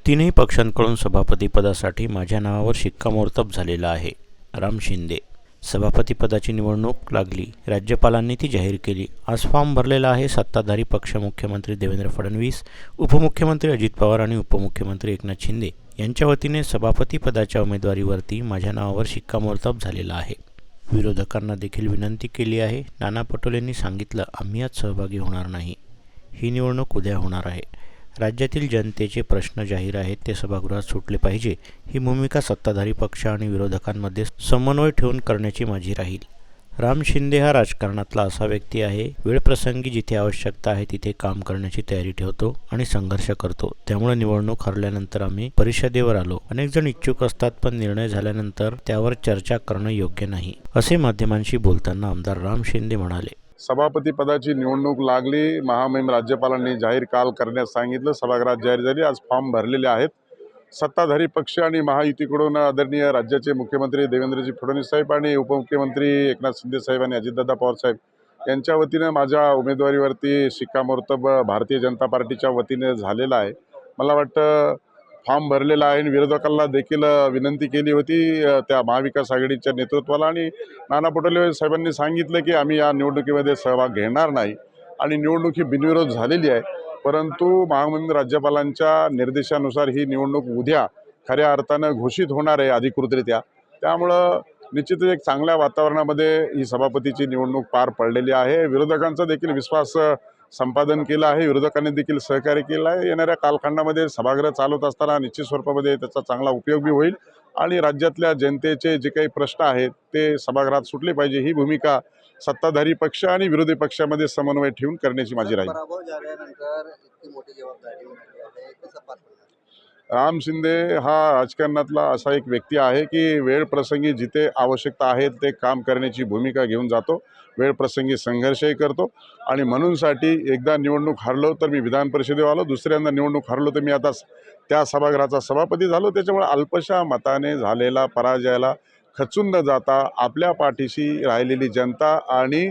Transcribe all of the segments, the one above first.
तीनही पक्षांकडून सभापतीपदासाठी माझ्या नावावर शिक्कामोर्तब झालेला आहे. राम शिंदे. सभापतीपदाची निवडणूक लागली. राज्यपालांनी ती जाहीर केली. आज फॉर्म भरलेला आहे. सत्ताधारी पक्ष मुख्यमंत्री देवेंद्र फडणवीस, उपमुख्यमंत्री अजित पवार आणि उपमुख्यमंत्री एकनाथ शिंदे यांच्या वतीने सभापतीपदाच्या उमेदवारीवरती माझ्या नावावर शिक्कामोर्तब झालेला आहे. विरोधकांना देखील विनंती केली आहे. नाना पटोलेंनी सांगितलं, आम्ही आज सहभागी होणार नाही. ही निवडणूक उद्या होणार आहे. राज्यातील जनतेचे प्रश्न जाहीर आहेत, ते सभागृहात सुटले पाहिजे. ही भूमिका सत्ताधारी पक्ष आणि विरोधकांमध्ये समन्वय ठेवून करण्याची माझी राहील. राम शिंदे हा राजकारणातला असा व्यक्ती आहे, वेळप्रसंगी जिथे आवश्यकता आहे तिथे काम करण्याची तयारी ठेवतो आणि संघर्ष करतो. त्यामुळे निवडणूक हरल्यानंतर आम्ही परिषदेवर आलो. अनेक जण इच्छुक असतात, पण निर्णय झाल्यानंतर त्यावर चर्चा करणं योग्य नाही, असे माध्यमांशी बोलताना आमदार राम शिंदे म्हणाले. सभापती पदाची निवडणूक लागली. महामहिम राज्यपालांनी जाहीर काल करण्यास सांगितलं. सभागृहात जाहीर झाली. आज फॉर्म भरलेले आहेत. सत्ताधारी पक्ष आणि महायुतीकडून आदरणीय राज्याचे मुख्यमंत्री देवेंद्रजी फडणवीस साहेब आणि उपमुख्यमंत्री एकनाथ शिंदे साहेब आणि अजितदादा पवार साहेब यांच्या वतीने माझ्या उमेदवारीवरती शिक्कामोर्तब भारतीय जनता पार्टीच्या वतीने झालेला आहे. मला वाटतं फॉर्म भरलेला आहे आणि विरोधकांना देखील विनंती केली होती त्या महाविकास आघाडीच्या नेतृत्वाला, आणि नाना पटोले साहेबांनी सांगितलं की आम्ही या निवडणुकीमध्ये सहभाग घेणार नाही आणि निवडणूक ही बिनविरोध झालेली आहे. परंतु महामहिम राज्यपालांच्या निर्देशानुसार ही निवडणूक उद्या खऱ्या अर्थानं घोषित होणार आहे अधिकृतरित्या. त्यामुळं निश्चितच एक चांगल्या वातावरणामध्ये ही सभापतीची निवडणूक पार पडलेली आहे. विरोधकांचा देखील विश्वास संपादन केलं आहे. विरोधकांनी देखील सहकार्य केलं आहे. येणाऱ्या कालखंडामध्ये सभागृह चालवत असताना निश्चित स्वरूपामध्ये त्याचा चांगला उपयोग बी होईल आणि राज्यातल्या जनतेचे जे काही प्रश्न आहेत ते सभागृहात सुटले पाहिजे, ही भूमिका सत्ताधारी पक्ष आणि विरोधी पक्षामध्ये समन्वय ठेवून करण्याची माझी राहील. राम शिंदे हा राजकारणातला असा एक व्यक्ती आहे की वेळ प्रसंगी जिथे आवश्यकता आहे ते काम करण्याची भूमिका घेऊन जातो. वेळ प्रसंगी संघर्षही करतो आणि म्हणूनसाठी एकदा निवडणूक हरलो तर मी विधान परिषदेवर आलो, दुसऱ्यांदा निवडणूक हरलो तर मी आता त्या सभागृहाचा सभापती झालो. त्याच्यामुळे अल्पशा मताने झालेला पराजयाला खचून न जाता आपल्या पाठीशी राहिलेली जनता आणि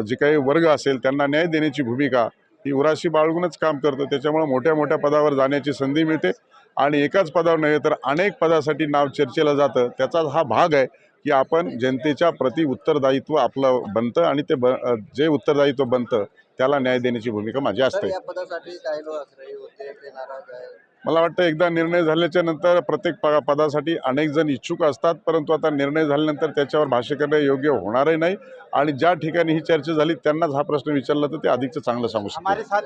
जे काही वर्ग असेल त्यांना न्याय देण्याची भूमिका ही उराशी बाळगूनच काम करतो. त्याच्यामुळे मोठ्या मोठ्या पदावर जाण्याची संधी मिळते आणि एकाच पदावर नव्हे तर अनेक पदासाठी नाव चर्चेला जातं. त्याचाच हा भाग आहे की आपण जनतेच्या प्रति उत्तरदायित्व आपलं बनतं आणि ते जे उत्तरदायित्व बनतं त्याला न्याय देण्याची भूमिका माझी असते. मला वाटतं एकदा निर्णय झाल्याच्या नंतर प्रत्येक पदासाठी अनेक जण इच्छुक असतात, परंतु आता निर्णय झाल्यानंतर त्याच्यावर भाष्य करणे योग्य होणारही नाही आणि ज्या ठिकाणी ही चर्चा झाली त्यांनाच हा प्रश्न विचारला तर ते अधिकचं चांगलं सांगू शकतात.